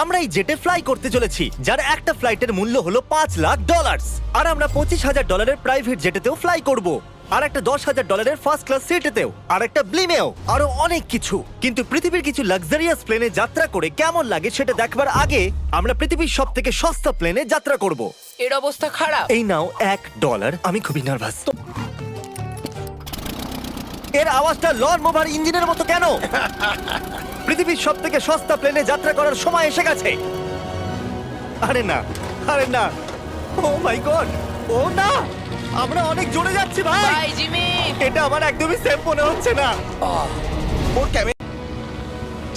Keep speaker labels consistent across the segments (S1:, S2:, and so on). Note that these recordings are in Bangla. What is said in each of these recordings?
S1: আমরা এই জেটে ফ্লাই করতে চলেছি, যার একটা ফ্লাইটের মূল্য হলো $5,00,000। আর আমরা $25,000 প্রাইভেট জেটেতেও ফ্লাই করব, আর একটা $10,000 ফার্স্ট ক্লাস সিটেতেও, আর একটা ব্লিমেও, আরো অনেক কিছু। কিন্তু পৃথিবীর কিছু লাক্সারিয়াস প্লেনে যাত্রা করে কেমন লাগে সেটা দেখবার আগে আমরা পৃথিবীর সব থেকে সস্তা প্লেনে যাত্রা করব।
S2: এর অবস্থা খারাপ।
S1: এই নাও $1। আমি খুবই নার্ভাস। এর আওয়াজটা লন মোভার ইঞ্জিনের মতো কেন? পৃথিবীর সব থেকে সস্তা প্লেনে যাত্রা করার সময় এসে গেছে। আরে না, আরে না, ও মাই গড, ও না, আমরা অনেক জোরে যাচ্ছি ভাই।
S2: Bye Jimmy.
S1: এটা আমার একদমই সেফ মনে হচ্ছে না। ওর ক্যামেরা।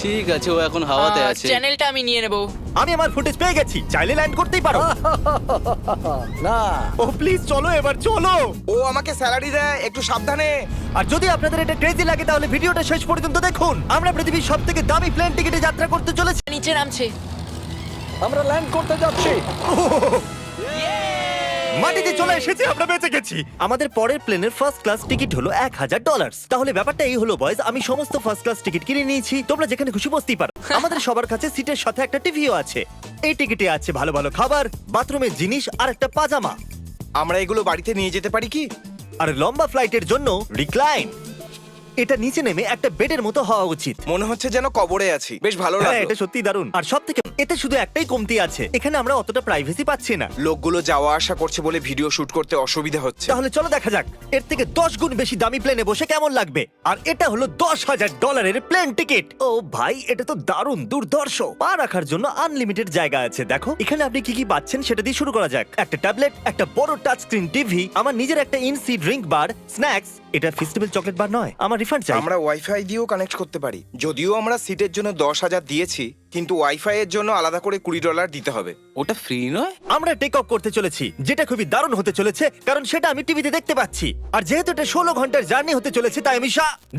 S3: ঠিক আছে, ও এখন হাওয়াতে আছে।
S2: চ্যানেলটা আমি নিয়ে নেব।
S1: আমি আমার ফুটেজ পেয়ে গেছি, চাইলে ল্যান্ড করতেই পারো।
S4: না,
S1: ও প্লিজ চলো, এবার চলো।
S5: ও আমাকে স্যালারি দেয়, একটু সাবধানে।
S1: আর যদি আপনাদের এটা ক্রেজি লাগে তাহলে ভিডিওটা শেষ পর্যন্ত দেখুন। আমরা পৃথিবীর সব থেকে দামি প্লেন টিকিটে যাত্রা করতে চলেছি।
S2: নিচে নামছে।
S4: আমরা ল্যান্ড করতে যাচ্ছি।
S1: মাটিতে চলে এসেছি, আমরা বেঁচে গেছি। আমাদের পরের প্লেনের ফার্স্ট ক্লাস টিকিট হলো $1,000। তাহলে ব্যাপারটা এই হলো বয়স, আমি সমস্ত ফার্স্ট ক্লাস টিকিট কিনে নিয়েছি, তোমরা যেখানে খুশি বসতেই পারো। আমাদের সবার কাছে সিটের সাথে একটা টিভিও আছে। এই টিকিটে আছে ভালো ভালো খাবার, বাথরুমের জিনিস আর একটা পাজামা।
S5: আমরা এগুলো বাড়িতে নিয়ে যেতে পারি কি?
S1: আর লম্বা ফ্লাইটের জন্য রিক্লাইন। এটা নিচে নেমে একটা বেডের মতো হওয়া উচিত।
S5: মনে হচ্ছে যেন কবরে আছি, বেশ ভালো
S1: হ্যাঁ,
S5: লাগলো।
S1: এটা সত্যি দারুণ। আর সব থেকে এতে শুধু একটাই কমতি আছে, এখানে আমরা অতটা প্রাইভেসি পাচ্ছি না।
S5: লোকগুলো যাওয়া আসা করছে বলে ভিডিও শুট করতে অসুবিধা হচ্ছে।
S1: তাহলে চলো দেখা যাক এর থেকে 10 গুণ বেশি দামি প্লেনে বসে কেমন লাগবে। আর এটা হলো $10,000 প্লেন টিকিট। ও ভাই, এটা তো দারুণ দুর্ধর্ষ। পা রাখার জন্য আনলিমিটেড জায়গা আছে। দেখো এখানে আপনি কি কি পাচ্ছেন সেটা দিয়ে শুরু করা যাক। একটা ট্যাবলেট, একটা বড় টাচ স্ক্রিন টিভি, আমার নিজের একটা ইনসি ড্রিঙ্ক বার, স্ন্যাক্স। এটা ফেস্টিভ্যাল চকলেট বার নয়, আমার রিফান্ড চাই।
S5: আমরা ওয়াইফাই দিয়েও কানেক্ট করতে পারি। যদিও আমরা সিটের জন্য 10,000 দিয়েছি, কিন্তু ওয়াইফাই এর জন্য আলাদা করে $20 দিতে হবে।
S3: ওটা ফ্রি নয়?
S1: আমরা টেক অফ করতে চলেছি, যেটা খুবই দারুণ হতে চলেছে, কারণ সেটা আমি টিভিতে দেখতে পাচ্ছি। আর যেহেতু এটা 16 ঘন্টার জার্নি হতে চলেছে, তাই আমি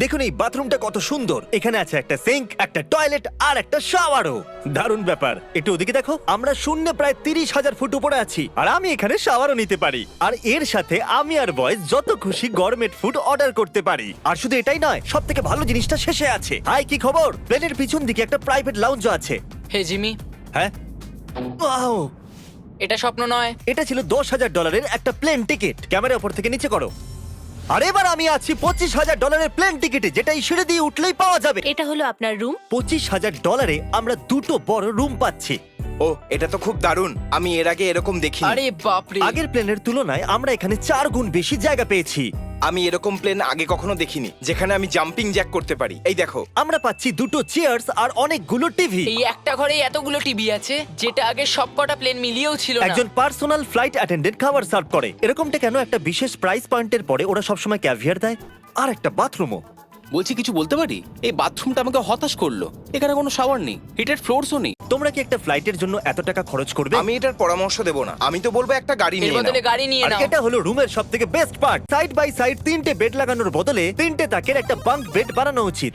S1: দেখুন এই বাথরুমটা কত সুন্দর। এখানে আছে একটা সিঙ্ক, একটা টয়লেট আর একটা শাওয়ারও। দারুণ ব্যাপার। একটু ওদিকে দেখো, আমরা শূন্যে প্রায় 30,000 ফুট উপরে আছি, আর আমি এখানে শাওয়ারও নিতে পারি। আর এর সাথে আমি আর বয়েজ যত খুশি গরমেট ফুড অর্ডার করতে পারি। আর শুধু এটাই নয়, সব থেকে ভালো জিনিসটা শেষে আছে। হাই, কি খবর? প্লেনের পিছন দিকে একটা প্রাইভেট লাউঞ্জও আছে।
S2: হে জিমি,
S1: হ্যাঁ, ওয়াও,
S2: এটা স্বপ্ন নয়।
S1: এটা ছিল $10,000 একটা প্লেন টিকিট। ক্যামেরা উপর থেকে নিচে করো। আর এবার আমি আছি $25,000 প্লেন টিকিটে, যেটা এই সিঁড়ি দিয়ে উঠলেই পাওয়া যাবে।
S6: এটা হলো আপনার রুম।
S1: $25,000 আমরা দুটো বড় রুম পাচ্ছি।
S5: ও, এটা তো খুব দারুণ। আমি এর আগে এরকম দেখিনি।
S2: আরে বাপরে।
S1: আগের প্লেনের তুলনায় আমরা এখানে 4 গুণ বেশি জায়গা পেয়েছি।
S5: আমি এরকম প্লেন আগে কখনো দেখিনি যেখানে আমি জাম্পিং জ্যাক করতে পারি। এই দেখো,
S1: আমরা পাচ্ছি দুটো চেয়ার্স আর অনেকগুলো টিভি।
S2: এই একটা ঘরে এতগুলো টিভি আছে, যেটা আগে সবকটা প্লেন মিলিয়েও ছিল না।
S1: একজন পার্সোনাল ফ্লাইট অ্যাটেন্ডেন্ট খাবার সার্ভ করে। এরকমটা কেন? একটা বিশেষ প্রাইস পয়েন্টের পরে ওরা সবসময় ক্যাভিয়ার দেয়। আর একটা বাথরুমও।
S3: বলছি, কিছু বলতে পারি? এই বাথরুমটা আমাকে হতাশ করলো। এখানে কোনো শাওয়ার নেই, হিটেড ফ্লোরসও নেই।
S1: তোমরা কি একটা ফ্লাইটের জন্য এত টাকা খরচ করবে?
S5: আমি এটার পরামর্শ দেব না। আমি তো বলবো একটা গাড়ি
S2: এর
S5: নিয়ে
S2: বদলে
S5: নাও।
S2: গাড়ি নিয়ে
S1: আর
S2: নাও।
S1: এটা হলো রুমের সবথেকে best part. Side by side 3টে বেড লাগানোর বদলে 3টে তাকের একটা বাঙ্ক বেড বানানো উচিত।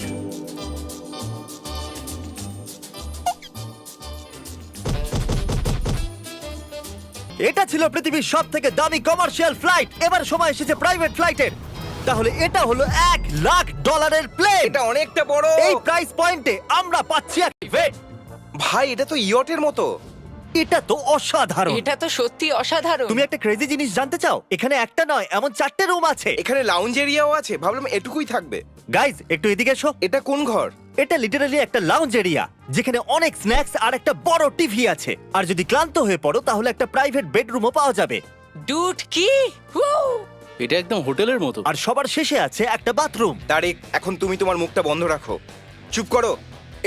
S1: এটা ছিল পৃথিবীর সবথেকে দামি কমার্শিয়াল ফ্লাইট। এবার সময় এসেছে প্রাইভেট ফ্লাইটের। তাহলে এটা হলো $1,00,000 প্লেন।
S5: এটা অনেকটা বড়।
S1: এই প্রাইস পয়েন্টে আমরা পাচ্ছি
S5: ভাই, এটা তো ইয়টের মতো।
S1: এটা তো অসাধারণ।
S2: এটা তো সত্যি অসাধারণ।
S1: তুমি একটা ক্রেজি জিনিস জানতে চাও? এখানে একটা নয়, এমন 4টে রুম আছে।
S5: এখানে লাউঞ্জ এরিয়াও আছে। ভাবলাম এটুকুই থাকবে।
S1: গাইজ, একটু এদিকে এসো।
S5: এটা কোন ঘর?
S1: এটা লিটারালি একটা লাউঞ্জ এরিয়া, যেখানে অনেক স্ন্যাক্স আর একটা বড় টিভি আছে। আর যদি ক্লান্ত হয়ে পড়ো তাহলে একটা প্রাইভেট বেডরুমও পাওয়া যাবে।
S2: ডুড কি? Woo!
S3: এটা একদম হোটেলের মতো।
S1: আর সবার শেষে আছে একটা বাথরুম।
S5: তারিক, এখন তুমি তোমার মুখটা বন্ধ রাখো। চুপ করো।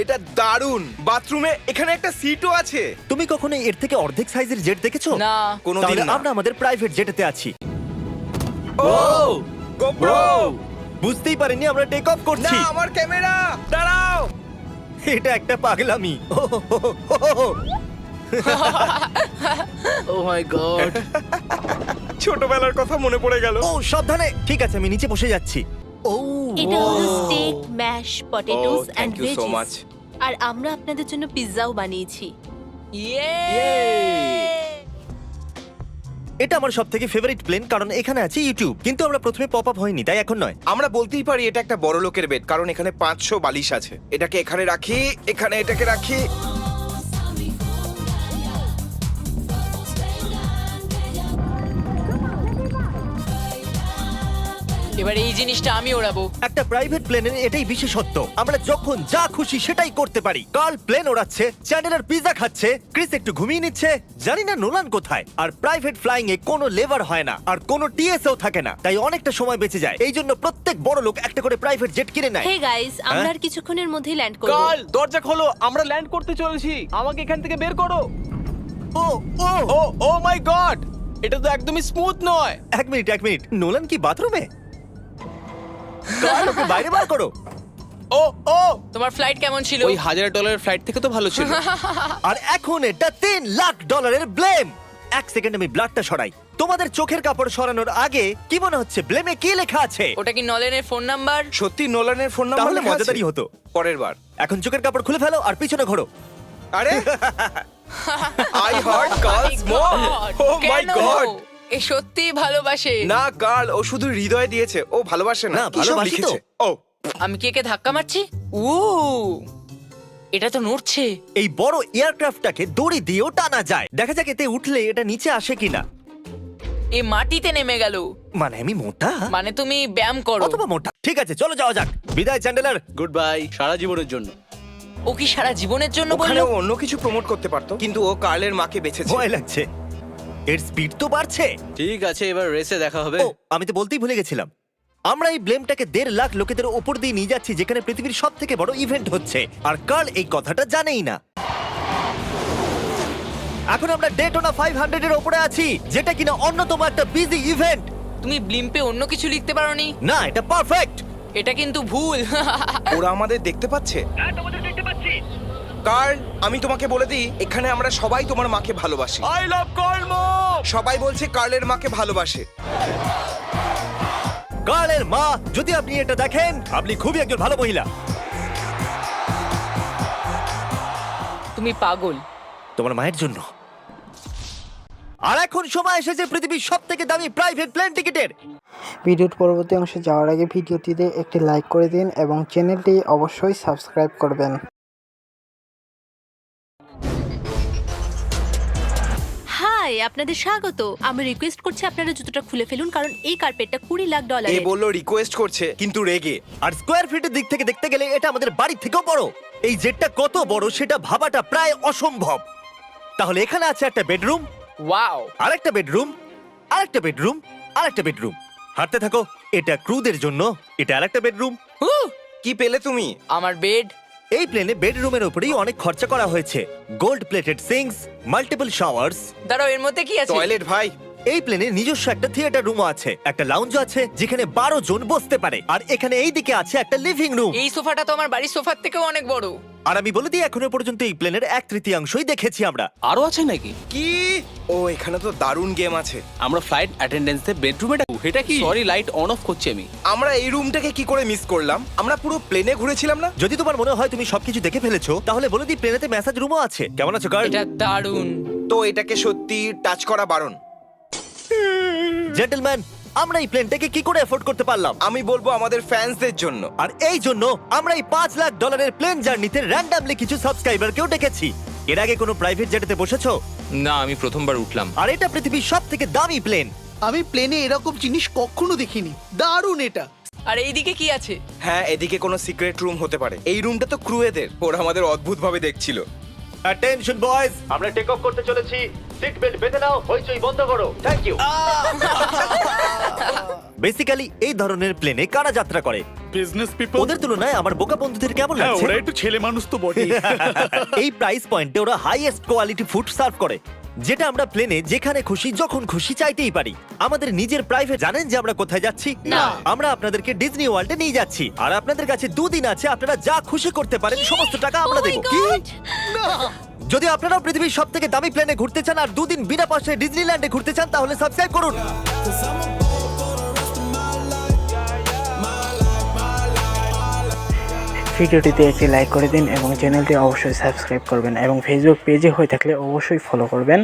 S5: এটা দারুণ। বাথরুমে এখানে একটা সিটও আছে।
S1: তুমি কখনো এর থেকে অর্ধেক সাইজের জেট দেখেছো?
S2: না।
S5: কোনোদিন
S1: তাহলে
S5: না।
S1: আমরা আমাদের প্রাইভেট জেটেতে আছি।
S5: ও গোপ্রো।
S1: বুঝতেই পারিনি আমরা টেক অফ
S5: না,
S1: করছি।
S5: আমার ক্যামেরা। দাঁড়াও।
S1: এটা একটা পাগলামি।
S3: ও মাই গড।
S5: ছোটবেলার কথা মনে পড়ে গেল।
S1: ও সাবধানে। ঠিক আছে, আমি নিচে বসে যাচ্ছি। ও
S6: এটা হলো steak, mash, potatoes
S5: Oh,
S6: and
S5: thank you so much.
S6: Veggies. আর আমরা আপনাদের জন্য পিৎজাও বানিয়েছি।
S2: ইয়ে!
S1: এটা আমার সবথেকে ফেভারিট প্লেন, কারণ এখানে আছে ইউটিউব। কিন্তু আমরা প্রথমে পপ আপ হয়নি, তাই এখন নয়।
S5: আমরা বলতেই পারি এটা একটা বড় লোকের বেড, কারণ এখানে 500 বালিশ আছে। এটাকে এখানে রাখি, এখানে এটাকে রাখি।
S2: এবার এই জিনিসটা আমি ওড়াবো।
S1: একটা প্রাইভেট প্লেনের এটাই বিশেষত্ব, আমরা যখন যা খুশি সেটাই করতে পারি। কার্ল প্লেন ওড়াচ্ছে, চ্যান্ডেলার পিৎজা খাচ্ছে, ক্রিস একটু ঘুমিয়ে নিচ্ছে, জানি না নোলান কোথায়। আর প্রাইভেট ফ্লাইং এ কোনো লেবার হয় না আর কোনো টিএসও থাকে না, তাই অনেকটা সময় বেঁচে যায়। এই জন্য প্রত্যেক বড় লোক একটা করে প্রাইভেট জেট কিনে নেয়।
S6: হে গাইস, আমরা আর কিছুক্ষণের মধ্যেই ল্যান্ড করব।
S3: কাল দরজা খোলো, আমরা ল্যান্ড করতে চলেছি। আমাকে এখান থেকে বের করো।
S1: ও ও
S3: ও ও মাই গড, এটা তো একদমই স্মুথ নয়।
S1: এক মিনিট, নোলান কি বাথরুমে? কার্ল, ওকে বাইরে বার করো।
S3: ও ও
S2: তোমার ফ্লাইট কেমন ছিল?
S3: ওই $1000 ফ্লাইট থেকে তো ভালো ছিল।
S1: আর এখন এটা $3 লাখ ব্লেম। এক সেকেন্ড আমি ব্লাডটা সরাই। তোমাদের চোখের কাপড় সরানোর আগে কি মনে হচ্ছে ব্লেমে কি লেখা আছে?
S2: ওটা কি নলেনের ফোন নাম্বার?
S5: সত্যি নোলানের ফোন নাম্বার
S1: তাহলে
S5: লেখা আছে?
S1: মজাদারই হতো।
S5: পরের বার।
S1: এখন চোখের কাপড় খুলে ফেলো আর পিছনে ঘোরো।
S5: আরে আই হার্ট গার্লস মম। ও মাই
S2: কেন?
S5: গড।
S2: এ সত্যিই ভালোবাসে।
S5: না গার্ল, ও শুধু হৃদয় দিয়েছে, ও ভালোবাসে না।
S1: না,
S5: কি সব
S1: ভালোবাসি তো।
S5: লিখেছে? ও
S2: আমি কি একে ধাক্কা মারছি? উ এটা তো নড়ছে।
S1: এই বড় এয়ারক্রাফটটাকে দড়ি দিয়েও টানা যায়। দেখা যাক এতে উঠলে এটা নিচে আসে কিনা।
S2: এ মাটিতে নেমে গেল।
S1: মানে আমি মোটা
S2: মানে তুমি ব্যায়াম করো।
S1: অথবা মোটা। ঠিক আছে, চলো যাওয়া যাক। বিদায় চ্যান্ডেলার।
S3: গুড বাই, সারা জীবনের জন্য।
S2: ও কি সারা জীবনের জন্য
S5: ওখানে
S2: বললো?
S5: ও অন্য কিছু প্রমোট করতে পারতো, কিন্তু ও কার্লের মাকে বেঁচেছে।
S1: ভয় লাগছে। এর স্পিড তো বাড়ছে।
S3: ঠিক আছে, এবার রেসে দেখা হবে।
S1: ও, আমি তো বলতেই ভুলে গেছিলাম। আমরা এই ব্লেমটাকে 1.5 লাখ লোকেদের ওপর দিয়ে নিয়ে যাচ্ছি, যেখানে পৃথিবীর সব থেকে বড় ইভেন্ট হচ্ছে। আর কার্ল এই কথাটা জানেই না। এখন আমরা ডেটোনা 500 এর উপরে আছি, যেটা কিনা অন্যতম একটা বিজি ইভেন্ট।
S2: তুমি ব্লিম্পে অন্য কিছু লিখতে পারোনি?
S1: না, এটা পারফেক্ট।
S2: এটা কিন্তু ভুল।
S5: ওরা আমাদের দেখতে পাচ্ছে। হ্যাঁ, তোমাদের দেখতে পাচ্ছি। কার্ল, আমি তোমাকে বলে দিই, এখানে আমরা সবাই তোমার মাকে ভালোবাসি।
S3: আই লাভ কার্ল মম।
S5: সবাই বলছে কার্লের মাকে ভালোবাসে।
S1: কার্লের মা, যদি আপনি এটা দেখেন, আপনি খুবই একজন ভালো মহিলা।
S2: তুমি পাগল।
S1: তোমার মায়ের জন্য। আর এখন সময় এসেছে পৃথিবীর সব থেকে দামি প্রাইভেট প্লেন টিকিটের।
S7: ভিডিওর পরবর্তী অংশে যাওয়ার আগে ভিডিওটিতে একটি লাইক করে দিন এবং চ্যানেলটি অবশ্যই সাবস্ক্রাইব করবেন।
S6: হাই, আপনাদের স্বাগত। আমি রিকোয়েস্ট করছি আপনারা জুতোটা খুলে ফেলুন, কারণ এই কার্পেটটা $20 লাখ।
S5: এ বললো রিকোয়েস্ট করছে, কিন্তু রেগে।
S1: আর স্কোয়ার ফিটের দিক থেকে দেখতে গেলে এটা আমাদের বাড়ির থেকেও বড়। এই জেটটা কত বড় সেটা ভাবাটা প্রায় অসম্ভব। তাহলে এখানে আছে একটা বেডরুম,
S2: ওয়াও।
S1: আরেকটা বেডরুম, আরেকটা বেডরুম, আরেকটা বেডরুম। হাঁটতে থাকো। এটা ক্রুদের জন্য, এটা আরেকটা বেডরুম।
S5: কি পেলে তুমি?
S2: আমার বেড।
S1: এই প্লেনে বেডরুমের উপরেই অনেক খরচা করা হয়েছে। Gold plated syncs, multiple showers.
S2: দাঁড়াও, এর মধ্যে কি আছে?
S5: টয়লেট ভাই।
S1: এই প্লেনে নিজস্ব একটা থিয়েটার রুমও আছে, একটা লাউঞ্জ আছে যেখানে 12 জন বসতে পারে। আর এখানে এই দিকে আছে একটা লিভিং রুম।
S2: এই সোফাটা তো আমার বাড়ির সোফার থেকেও অনেক বড়।
S1: আর আমি বলে দিই, এখনো পর্যন্ত এই প্লেনের 1/3 দেখেছি আমরা।
S3: আরো আছে নাকি?
S5: কি? ও, এখানে তো দারুণ গেম আছে।
S3: আমরা ফ্লাইট অ্যাটেন্ডেন্সে বেডরুমে ডাকবো। এটা কি? সরি, লাইট অন অফ করছি আমি।
S5: আমরা এই রুমটাকে কি করে মিস করলাম? আমরা পুরো প্লেনে ঘুরেছিলাম না?
S1: যদি তোমার মনে হয় তুমি সবকিছু দেখে ফেলেছো, তাহলে বলে দিই প্লেনেতে ম্যাসাজ রুমও আছে। কেমন আছো গার্ল?
S2: এটা দারুণ।
S5: তো এটাকে সত্যি টাচ করা বারণ।
S1: জেন্টলম্যান, আমরা এই প্লেনটাকে কি করে এফোর্ড করতে পারলাম?
S5: আমি বলবো আমাদের ফ্যান্সদের জন্য।
S1: আর এই জন্য আমরা এই $5 লাখ প্লেন জার্নিতে র্যান্ডমলি কিছু সাবস্ক্রাইবারকেও ডেকেছি। এর আগে কোনো প্রাইভেট জেটেতে বসেছো?
S8: না, আমি প্রথমবার উঠলাম।
S1: আর এটা পৃথিবীর সব থেকে দামি প্লেন।
S9: আমি প্লেনে এরকম জিনিস কখনো দেখিনি। দারুণ এটা।
S2: আর এইদিকে কি আছে?
S5: হ্যাঁ, এদিকে কোনো সিক্রেট রুম হতে পারে। এই রুমটা তো ক্রুয়েদের। ওরা আমাদের অদ্ভুত ভাবে দেখছিল।
S1: অ্যাটেনশন বয়েজ, আমরা টেক অফ করতে চলেছি। সিট বেল্ট বেঁধে নাও, হইচই বন্ধ করো। Thank you. বেসিক্যালি এই ধরনের প্লেনে কারা যাত্রা করে?
S10: Business people.
S1: ওদের তুলনায় আমার বোকা বন্ধুদের কেমন
S10: হ্যাঁ,
S1: লাগছে?
S10: ওরা একটু ছেলে মানুষ তো বটে।
S1: এই প্রাইস পয়েন্টে ওরা হাইয়েস্ট কোয়ালিটি ফুড সার্ভ করে, যেটা আমরা প্লেনে যেখানে খুশি যখন খুশি চাইতেই পারি। আমাদের নিজের প্রাইভেট। জানেন যে আমরা কোথায় যাচ্ছি?
S6: না।
S1: আমরা আপনাদেরকে ডিজনি ওয়ার্ল্ডে নিয়ে যাচ্ছি। আর আপনাদের কাছে 2 দিন আছে, আপনারা যা খুশি করতে পারেন, সমস্ত টাকা আমরা
S6: Oh my
S1: দেবো।
S6: God!
S1: যদি আপনারাও পৃথিবীর সব থেকে দামি প্লেনে ঘুরতে চান আর 2 দিন বিনা পয়সায় ডিজনিল্যান্ডে ঘুরতে চান, তাহলে সাবস্ক্রাইব করুন।
S7: ভিডিওটিতে একটি লাইক করে দিন এবং চ্যানেলটি অবশ্যই সাবস্ক্রাইব করবেন এবং ফেসবুক পেজে হয়ে থাকলে অবশ্যই ফলো করবেন